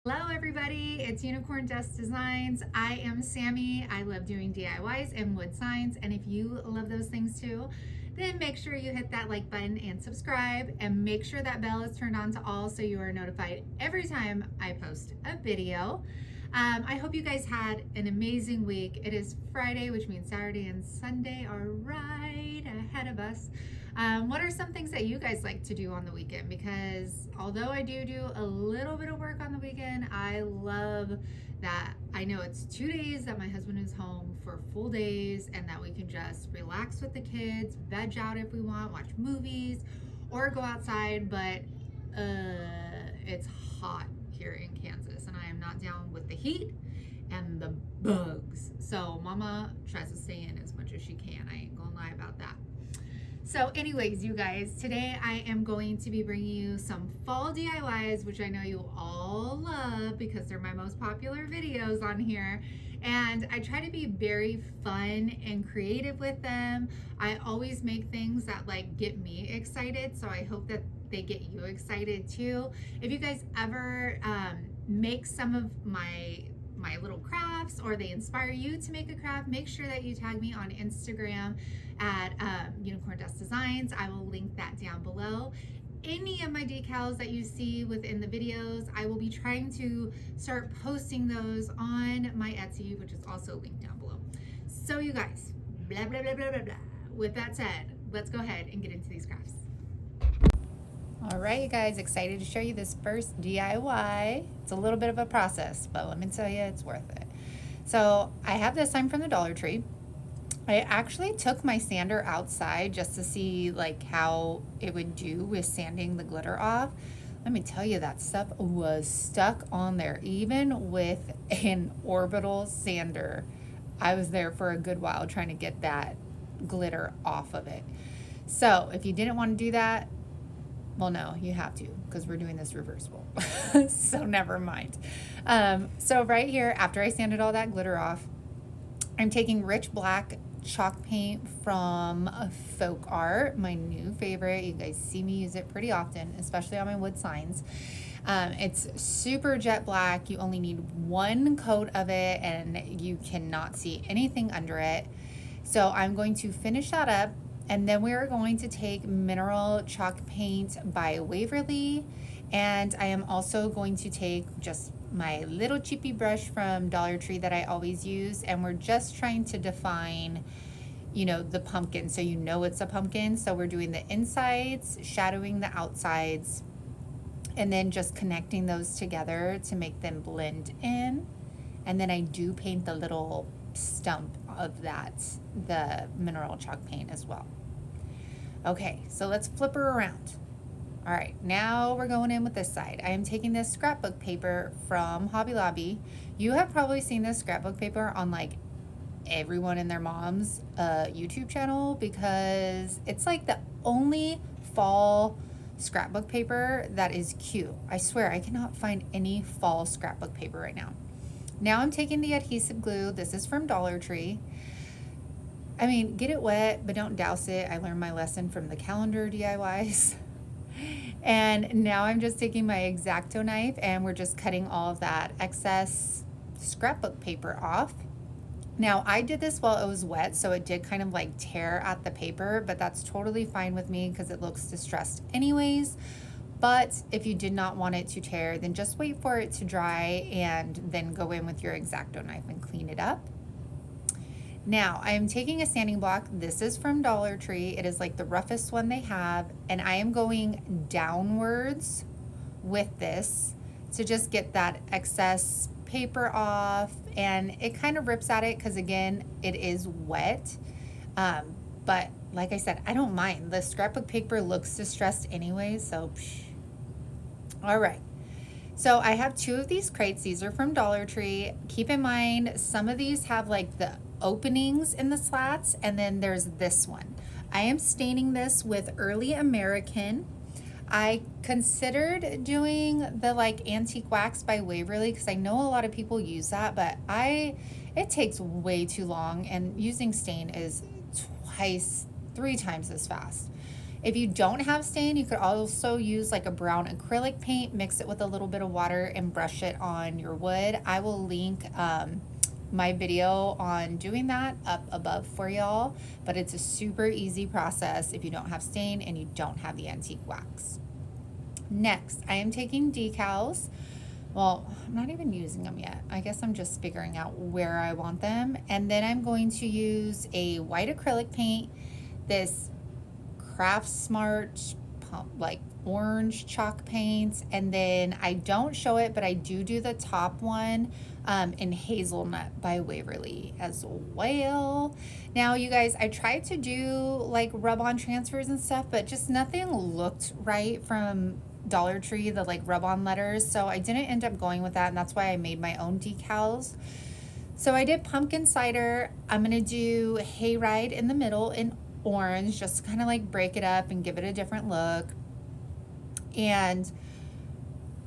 Hello everybody, it's Unicorn Dust Designs. I am Sammy. I love doing DIYs and wood signs, and if you love those things too, then make sure you hit that like button and subscribe, and make sure that bell is turned on to all so you are notified every time I post a video. I hope you guys had an amazing week. It is Friday, which means Saturday and Sunday are right ahead of us. What are some things that you guys like to do on the weekend? Because although I do a little bit of work on the weekend, I love that I know it's 2 days that my husband is home for full days and that we can just relax with the kids, veg out if we want, watch movies, or go outside. But it's hot here in Kansas and I am not down with the heat and the bugs. So mama tries to stay in as much as she can. I ain't gonna lie about that. So anyways, you guys, today I am going to be bringing you some fall DIYs, which I know you all love because they're my most popular videos on here. And I try to be very fun and creative with them. I always make things that like get me excited, so I hope that they get you excited too. If you guys ever make some of my little crafts, or they inspire you to make a craft, make sure that you tag me on Instagram at UnicornDustDesigns. I will link that down below. Any of my decals that you see within the videos, I will be trying to start posting those on my Etsy, which is also linked down below. So you guys, blah, blah, blah, blah, blah, blah. With that said, let's go ahead and get into these crafts. All right, you guys, excited to show you this first DIY. It's a little bit of a process, but let me tell you, it's worth it. So I have this sign from the Dollar Tree. I actually took my sander outside just to see like how it would do with sanding the glitter off. Let me tell you, that stuff was stuck on there, even with an orbital sander. I was there for a good while trying to get that glitter off of it. So if you didn't want to do that, well, no, you have to, because we're doing this reversible. So never mind. So right here, after I sanded all that glitter off, I'm taking rich black chalk paint from Folk Art, my new favorite. You guys see me use it pretty often, especially on my wood signs. It's super jet black. You only need one coat of it and you cannot see anything under it. So I'm going to finish that up. And then we are going to take mineral chalk paint by Waverly, and I am also going to take just my little cheapy brush from Dollar Tree that I always use, and we're just trying to define, you know, the pumpkin so you know it's a pumpkin. So we're doing the insides, shadowing the outsides, and then just connecting those together to make them blend in. And then I do paint the little stump of that, the mineral chalk paint as well. Okay, so let's flip her around. All right, now we're going in with this side. I am taking this scrapbook paper from Hobby Lobby. You have probably seen this scrapbook paper on like everyone and their mom's YouTube channel, because it's like the only fall scrapbook paper that is cute. I swear I cannot find any fall scrapbook paper right now. Now I'm taking the adhesive glue. This is from Dollar Tree. I mean, get it wet, but don't douse it. I learned my lesson from the calendar DIYs. And now I'm just taking my X-Acto knife and we're just cutting all of that excess scrapbook paper off. Now I did this while it was wet, so it did kind of like tear at the paper, but that's totally fine with me because it looks distressed anyways. But if you did not want it to tear, then just wait for it to dry and then go in with your X-Acto knife and clean it up. Now I am taking a sanding block. This is from Dollar Tree. It is like the roughest one they have, and I am going downwards with this to just get that excess paper off. And it kind of rips at it because again, it is wet. But like I said, I don't mind. The scrapbook paper looks distressed anyway, so all right. So I have 2 of these crates. These are from Dollar Tree. Keep in mind, some of these have like the openings in the slats, and then there's this one. I am staining this with Early American. I considered doing the like antique wax by Waverly because I know a lot of people use that, but it takes way too long, and using stain is 3 times as fast. If you don't have stain, you could also use like a brown acrylic paint, mix it with a little bit of water and brush it on your wood. I will link my video on doing that up above for y'all, but it's a super easy process if you don't have stain and you don't have the antique wax. Next, I am taking decals. Well, I'm not even using them yet. I guess I'm just figuring out where I want them. And then I'm going to use a white acrylic paint, this Craft Smart like orange chalk paint, and then I don't show it, but I do the top one in Hazelnut by Waverly as well. Now, you guys, I tried to do like rub-on transfers and stuff, but just nothing looked right from Dollar Tree, the like rub-on letters, so I didn't end up going with that, and that's why I made my own decals. So I did pumpkin cider. I'm gonna do Hayride in the middle in orange, just to kind of like break it up and give it a different look. And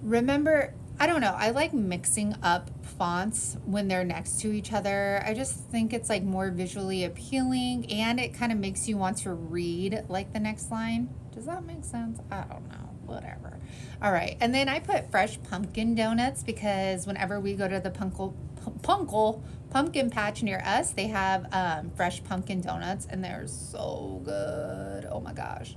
remember, I don't know, I like mixing up fonts when they're next to each other. I just think it's like more visually appealing, and it kind of makes you want to read like the next line. Does that make sense? I don't know, whatever. All right, and then I put fresh pumpkin donuts because whenever we go to the pumpkin patch near us, they have fresh pumpkin donuts, and they're so good. Oh my gosh.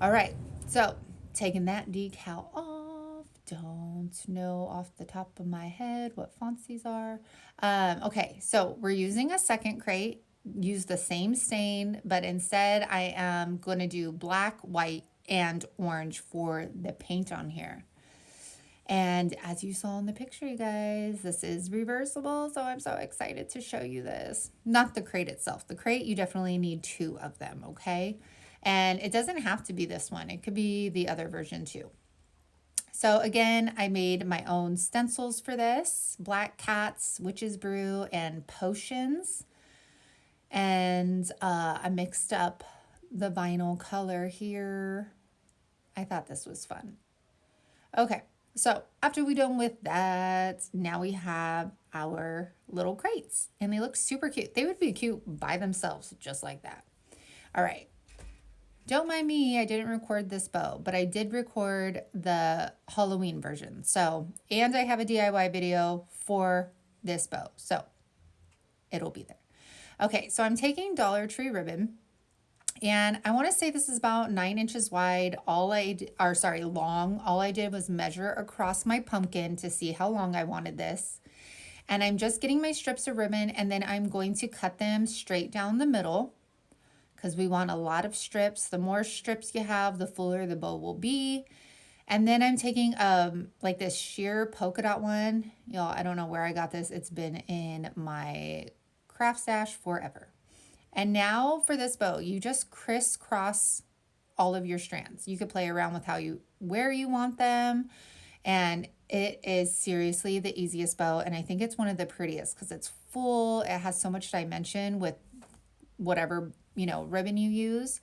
All right, so taking that decal off. Don't know off the top of my head what fonts these are. Okay, so we're using a second crate. Use the same stain, but instead I am going to do black, white, and orange for the paint on here. And as you saw in the picture, you guys, this is reversible, so I'm so excited to show you this. Not the crate itself. The crate, you definitely need 2 of them, okay? And it doesn't have to be this one. It could be the other version too. So again, I made my own stencils for this. Black cats, witch's brew, and potions. And I mixed up the vinyl color here. I thought this was fun. Okay. So after we're done with that, now we have our little crates, and they look super cute. They would be cute by themselves, just like that. All right. Don't mind me, I didn't record this bow, but I did record the Halloween version. So, and I have a DIY video for this bow, so it'll be there. Okay, so I'm taking Dollar Tree ribbon, and I want to say this is about 9 inches wide. Long. All I did was measure across my pumpkin to see how long I wanted this. And I'm just getting my strips of ribbon, and then I'm going to cut them straight down the middle because we want a lot of strips. The more strips you have, the fuller the bow will be. And then I'm taking like this sheer polka dot one. Y'all, I don't know where I got this. It's been in my craft stash forever. And now for this bow, you just crisscross all of your strands. You could play around with where you want them. And it is seriously the easiest bow. And I think it's one of the prettiest because it's full. It has so much dimension with whatever, ribbon you use.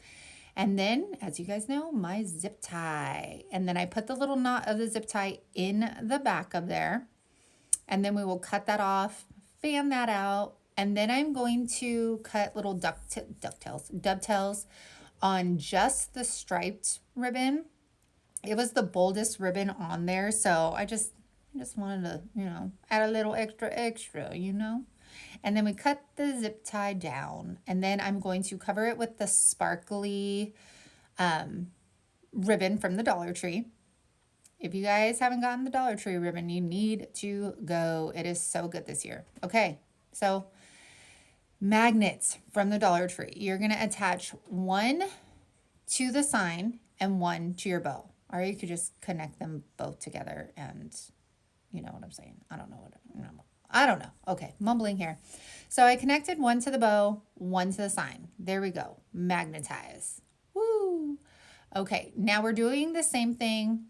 And then, as you guys know, my zip tie. And then I put the little knot of the zip tie in the back of there. And then we will cut that off, fan that out. And then I'm going to cut little dovetails on just the striped ribbon. It was the boldest ribbon on there, so I just wanted to, add a little extra, And then we cut the zip tie down, and then I'm going to cover it with the sparkly ribbon from the Dollar Tree. If you guys haven't gotten the Dollar Tree ribbon, you need to go. It is so good this year. Okay, so magnets from the Dollar Tree. You're going to attach one to the sign and one to your bow. Or you could just connect them both together, and you know what I'm saying. I don't know. Okay, mumbling here. So I connected one to the bow, one to the sign. There we go. Magnetize. Woo! Okay, now we're doing the same thing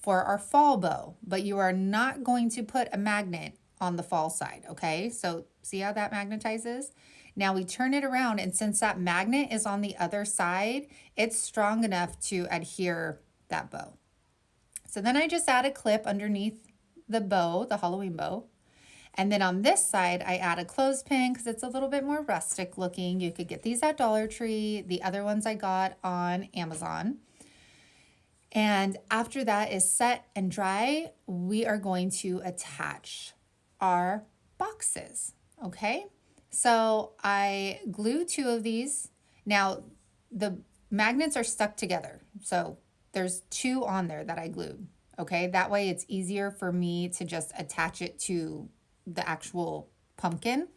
for our fall bow, but you are not going to put a magnet on the fall side, okay? So see how that magnetizes? Now we turn it around, and since that magnet is on the other side, it's strong enough to adhere that bow. So then I just add a clip underneath the bow, the Halloween bow, And then on this side, I add a clothespin because it's a little bit more rustic looking. You could get these at Dollar Tree. The other ones I got on Amazon. And after that is set and dry, we are going to attach our boxes, okay? So I glue 2 of these. Now, the magnets are stuck together. So there's 2 on there that I glued, okay? That way it's easier for me to just attach it to the actual pumpkin.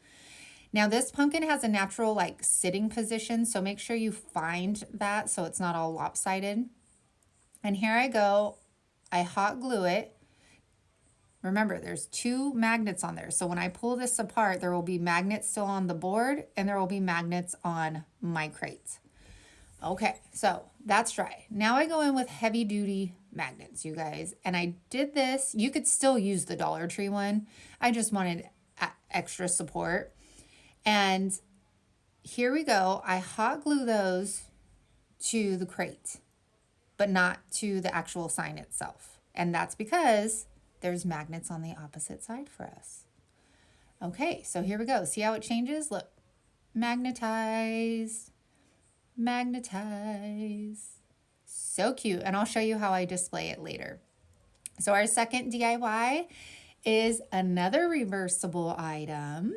Now this pumpkin has a natural like sitting position, so make sure you find that so it's not all lopsided. And here I go, I hot glue it. Remember, there's 2 magnets on there. So when I pull this apart, there will be magnets still on the board and there will be magnets on my crate. Okay, so that's dry. Now I go in with heavy duty magnets, you guys. And I did this, you could still use the Dollar Tree one. I just wanted extra support. And here we go. I hot glue those to the crate, but not to the actual sign itself. And that's because there's magnets on the opposite side for us. Okay, so here we go. See how it changes? Look, magnetize, magnetize. So cute. And I'll show you how I display it later. So our second DIY is another reversible item.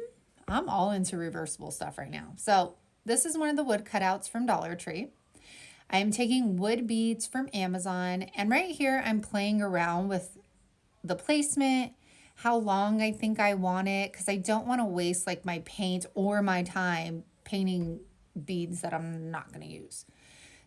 I'm all into reversible stuff right now. So this is one of the wood cutouts from Dollar Tree. I am taking wood beads from Amazon, and right here I'm playing around with the placement, how long I think I want it, because I don't want to waste like my paint or my time painting beads that I'm not going to use.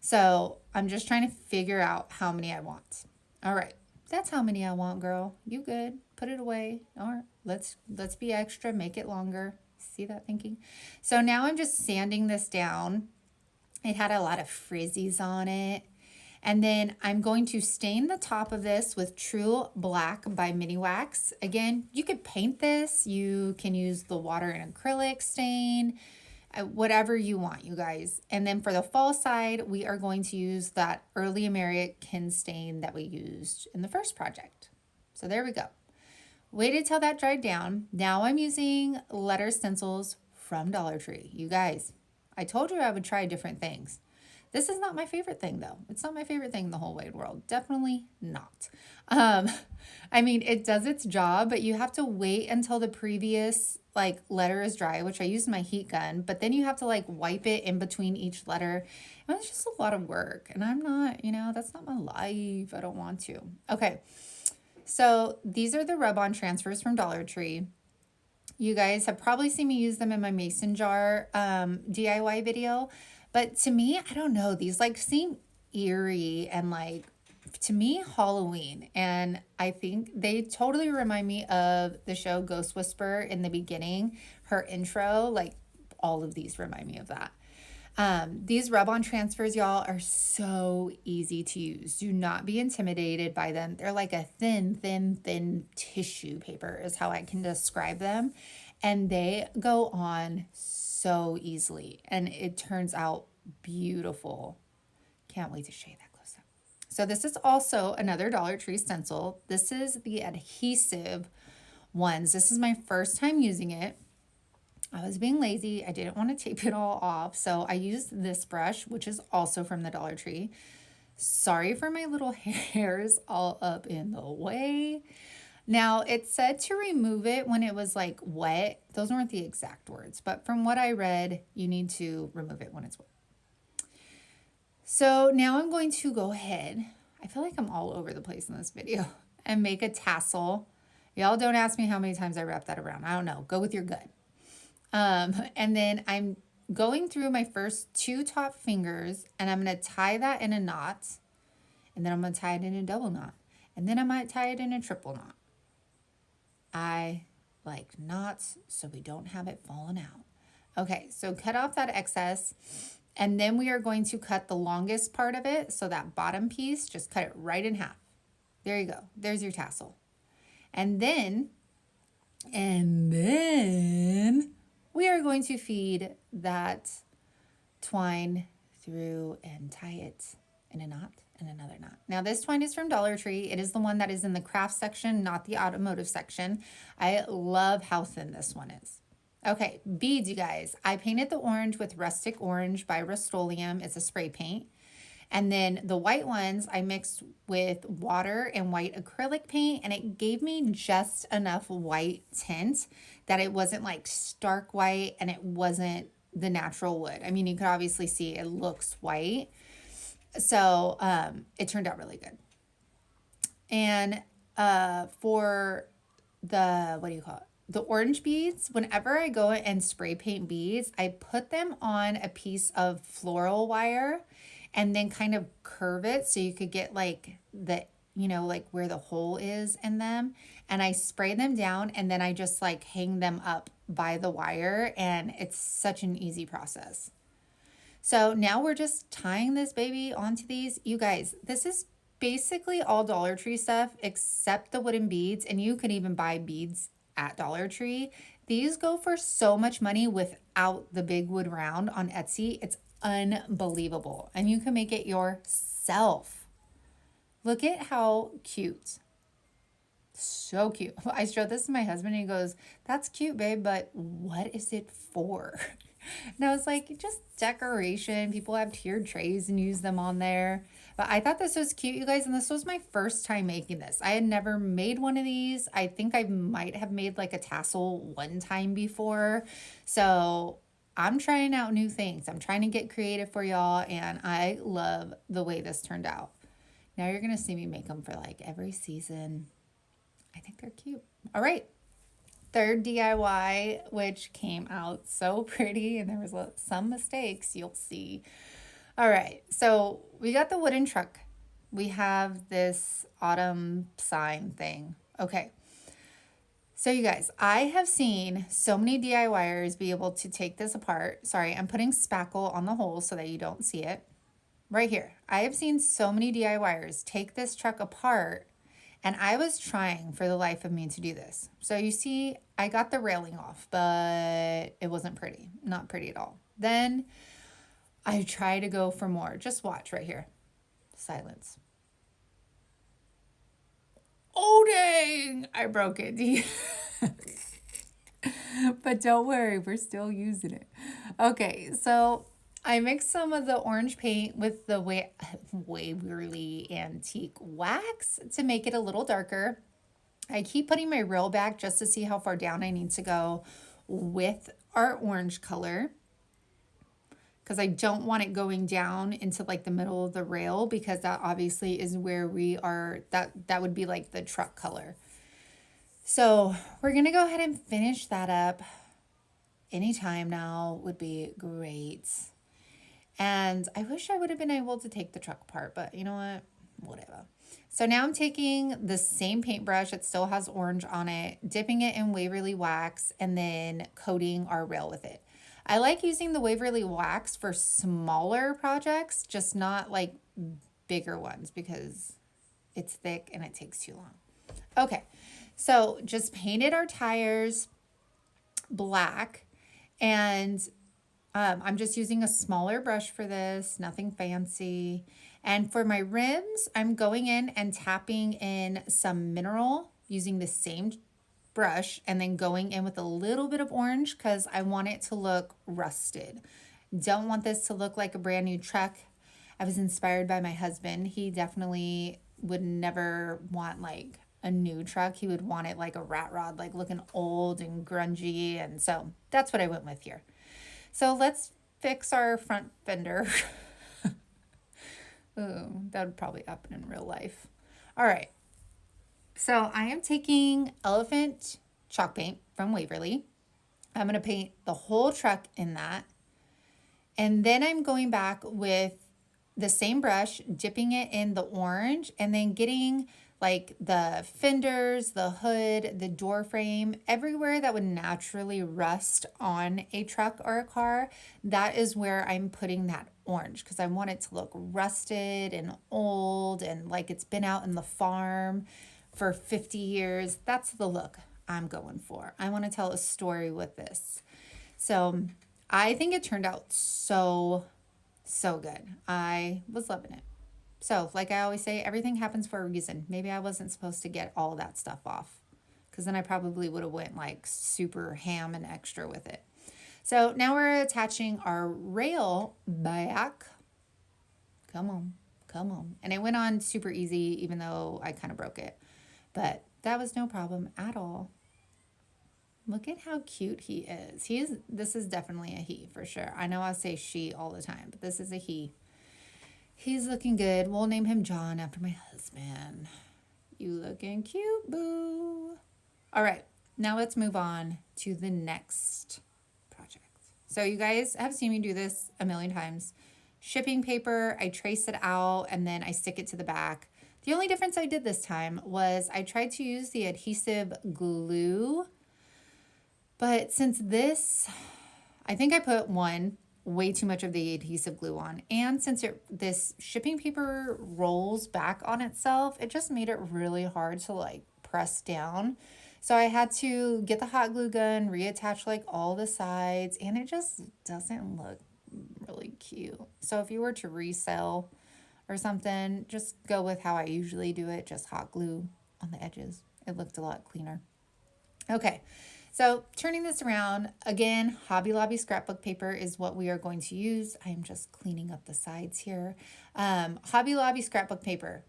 So I'm just trying to figure out how many I want. All right, that's how many I want, girl. You good? Put it away. All right, let's be extra, make it longer. See that thinking? So now I'm just sanding this down. It had a lot of frizzies on it. And then I'm going to stain the top of this with True Black by Mini Wax. Again, you could paint this. You can use the water and acrylic stain, whatever you want, you guys. And then for the fall side, we are going to use that early American stain that we used in the first project. So there we go. Waited till that dried down. Now I'm using letter stencils from Dollar Tree. You guys, I told you I would try different things. This is not my favorite thing though. It's not my favorite thing in the whole wide world. Definitely not. I mean, it does its job, but you have to wait until the previous like letter is dry, which I used my heat gun, but then you have to like wipe it in between each letter. And it's just a lot of work. And I'm not, that's not my life. I don't want to. Okay. So these are the rub-on transfers from Dollar Tree. You guys have probably seen me use them in my mason jar DIY video. But to me, I don't know, these like seem eerie and like, to me, Halloween. And I think they totally remind me of the show Ghost Whisperer in the beginning, her intro, like all of these remind me of that. These rub-on transfers, y'all, are so easy to use. Do not be intimidated by them. They're like a thin tissue paper is how I can describe them. And they go on so easily. And it turns out beautiful. Can't wait to show you that close up. So this is also another Dollar Tree stencil. This is the adhesive ones. This is my first time using it. I was being lazy. I didn't want to tape it all off. So I used this brush, which is also from the Dollar Tree. Sorry for my little hairs all up in the way. Now, it said to remove it when it was like wet. Those weren't the exact words, but from what I read, you need to remove it when it's wet. So now I'm going to go ahead. I feel like I'm all over the place in this video and make a tassel. Y'all don't ask me how many times I wrap that around. I don't know. Go with your gut. And then I'm going through my first 2 top fingers and I'm going to tie that in a knot. And then I'm going to tie it in a double knot. And then I might tie it in a triple knot. I like knots so we don't have it falling out. Okay, so cut off that excess. And then we are going to cut the longest part of it. So that bottom piece, just cut it right in half. There you go. There's your tassel. And then we are going to feed that twine through and tie it in a knot and another knot. Now this twine is from Dollar Tree. It is the one that is in the craft section, not the automotive section. I love how thin this one is. Okay, beads, you guys. I painted the orange with Rustic Orange by Rust-Oleum. It's a spray paint. And then the white ones I mixed with water and white acrylic paint, and it gave me just enough white tint that it wasn't like stark white and it wasn't the natural wood. I mean, you could obviously see it looks white. So it turned out really good. And for the, what do you call it? The orange beads, whenever I go and spray paint beads, I put them on a piece of floral wire and then kind of curve it so you could get like the, you know, like where the hole is in them. And I spray them down and then I just like hang them up by the wire, and it's such an easy process. So now we're just tying this baby onto these. You guys, this is basically all Dollar Tree stuff except the wooden beads, and you can even buy beads at Dollar Tree. These go for so much money without the big wood round on Etsy. It's unbelievable. And you can make it yourself. Look at how cute. So cute. I showed this to my husband and he goes, "That's cute, babe, but what is it for?" And I was like, just decoration. People have tiered trays and use them on there. But I thought this was cute, you guys. And this was my first time making this. I had never made one of these. I think I might have made like a tassel one time before. So I'm trying out new things. I'm trying to get creative for y'all. And I love the way this turned out. Now you're going to see me make them for like every season. I think they're cute. All right. Third DIY, which came out so pretty, and there was some mistakes you'll see. All right, so we got the wooden truck. We have this autumn sign thing. Okay, so you guys, I have seen so many DIYers be able to take this apart. Sorry, I'm putting spackle on the hole so that you don't see it. Right here, I have seen so many DIYers take this truck apart. And I was trying for the life of me to do this. So you see, I got the railing off, but it wasn't pretty. Not pretty at all. Then I try to go for more. Just watch right here. Silence. Oh, dang! I broke it. But don't worry, we're still using it. Okay, so I mixed some of the orange paint with the Waverly Antique wax to make it a little darker. I keep putting my rail back just to see how far down I need to go with our orange color, because I don't want it going down into like the middle of the rail, because that obviously is where we are, that would be like the truck color. So we're going to go ahead and finish that up. Anytime now would be great. And I wish I would have been able to take the truck apart, but you know what? Whatever. So now I'm taking the same paintbrush. It still has orange on it, dipping it in Waverly wax, and then coating our rail with it. I like using the Waverly wax for smaller projects, just not like bigger ones, because it's thick and it takes too long. Okay, so just painted our tires black, and I'm just using a smaller brush for this, nothing fancy. And for my rims, I'm going in and tapping in some mineral using the same brush, and then going in with a little bit of orange because I want it to look rusted. Don't want this to look like a brand new truck. I was inspired by my husband. He definitely would never want like a new truck. He would want it like a rat rod, like looking old and grungy. And so that's what I went with here. So let's fix our front fender. Ooh, that would probably happen in real life. All right. So I am taking elephant chalk paint from Waverly. I'm going to paint the whole truck in that. And then I'm going back with the same brush, dipping it in the orange, and then getting like the fenders, the hood, the door frame, everywhere that would naturally rust on a truck or a car. That is where I'm putting that orange, because I want it to look rusted and old and like it's been out in the farm for 50 years. That's the look I'm going for. I want to tell a story with this. So I think it turned out so good. I was loving it. So like I always say, everything happens for a reason. Maybe I wasn't supposed to get all that stuff off, because then I probably would have went like super ham and extra with it. So now we're attaching our rail back. Come on, come on. And it went on super easy, even though I kind of broke it. But that was no problem at all. Look at how cute he is. This is definitely a he for sure. I know I say she all the time, but this is a he. He's looking good. We'll name him John after my husband. You looking cute, boo. All right, now let's move on to the next project. So you guys have seen me do this a million times. Shipping paper, I trace it out and then I stick it to the back. The only difference I did this time was I tried to use the adhesive glue, but since this, I think I put way too much of the adhesive glue on. And since this shipping paper rolls back on itself, it just made it really hard to like press down. So I had to get the hot glue gun, reattach like all the sides, and it just doesn't look really cute. So if you were to resell or something, just go with how I usually do it, just hot glue on the edges. It looked a lot cleaner. Okay. So turning this around, again, Hobby Lobby scrapbook paper is what we are going to use. I'm just cleaning up the sides here. Hobby Lobby scrapbook paper,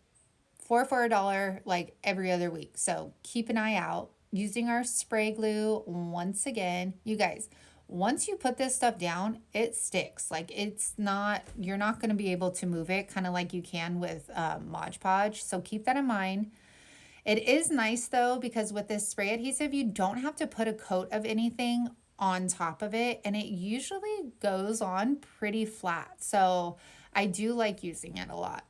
4 for $1, like every other week. So keep an eye out. Using our spray glue once again. You guys, once you put this stuff down, it sticks. Like you're not going to be able to move it kind of like you can with Mod Podge. So keep that in mind. It is nice though, because with this spray adhesive, you don't have to put a coat of anything on top of it, and it usually goes on pretty flat. So I do like using it a lot.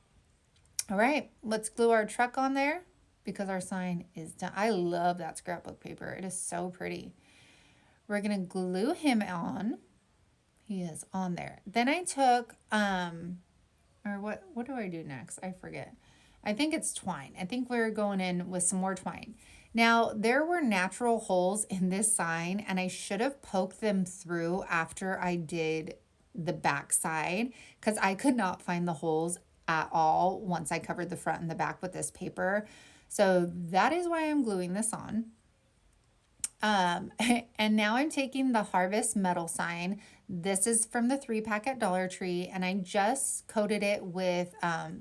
All right, let's glue our truck on there because our sign is done. I love that scrapbook paper. It is so pretty. We're gonna glue him on. He is on there. Then I took, or what do I do next? I forget. I think it's twine. I think we're going in with some more twine. Now, there were natural holes in this sign, and I should have poked them through after I did the back side, because I could not find the holes at all once I covered the front and the back with this paper. So that is why I'm gluing this on. And now I'm taking the Harvest metal sign. This is from the 3-pack at Dollar Tree, and I just coated it with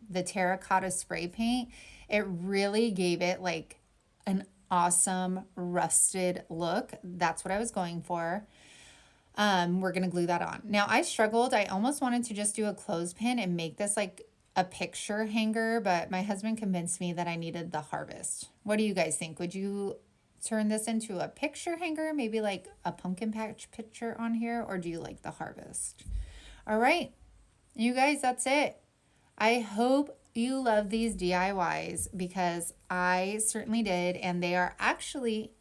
the terracotta spray paint. It really gave it like an awesome rusted look. That's what I was going for. We're gonna glue that on. Now I struggled. I almost wanted to just do a clothespin and make this like a picture hanger, but my husband convinced me that I needed the Harvest. What do you guys think? Would you turn this into a picture hanger, maybe like a pumpkin patch picture on here, or do you like the Harvest? All right, you guys, that's it. I hope you love these DIYs, because I certainly did, and they are actually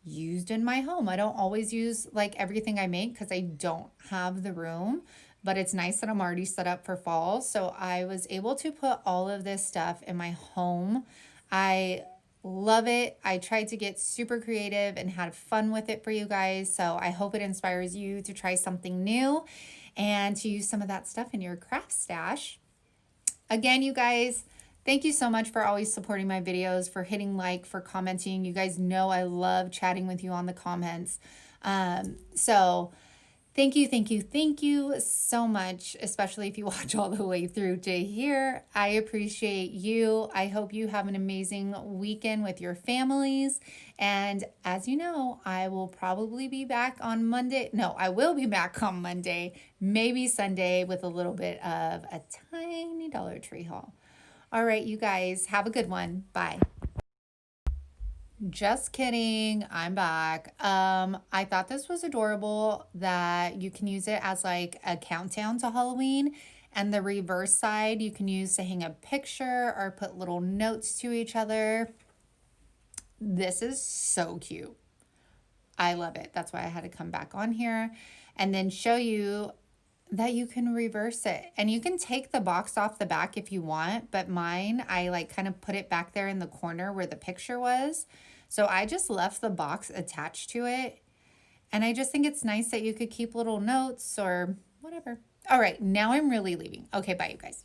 used in my home. I don't always use like everything I make because I don't have the room, but it's nice that I'm already set up for fall. So I was able to put all of this stuff in my home. I love it. I tried to get super creative and had fun with it for you guys. So I hope it inspires you to try something new and to use some of that stuff in your craft stash. Again, you guys, thank you so much for always supporting my videos, for hitting like, for commenting. You guys know I love chatting with you on the comments. So thank you so much, especially if you watch all the way through to here. I appreciate you. I hope you have an amazing weekend with your families. And as you know, I will probably be back on Monday. No, I will be back on Monday, maybe Sunday, with a little bit of a tiny Dollar Tree haul. All right, you guys, have a good one. Bye. Just kidding, I'm back. I thought this was adorable that you can use it as like a countdown to Halloween, and the reverse side you can use to hang a picture or put little notes to each other. This is so cute. I love it. That's why I had to come back on here and then show you that you can reverse it, and you can take the box off the back if you want, but mine, I like kind of put it back there in the corner where the picture was. So I just left the box attached to it, and I just think it's nice that you could keep little notes or whatever. All right, now I'm really leaving. Okay, bye you guys.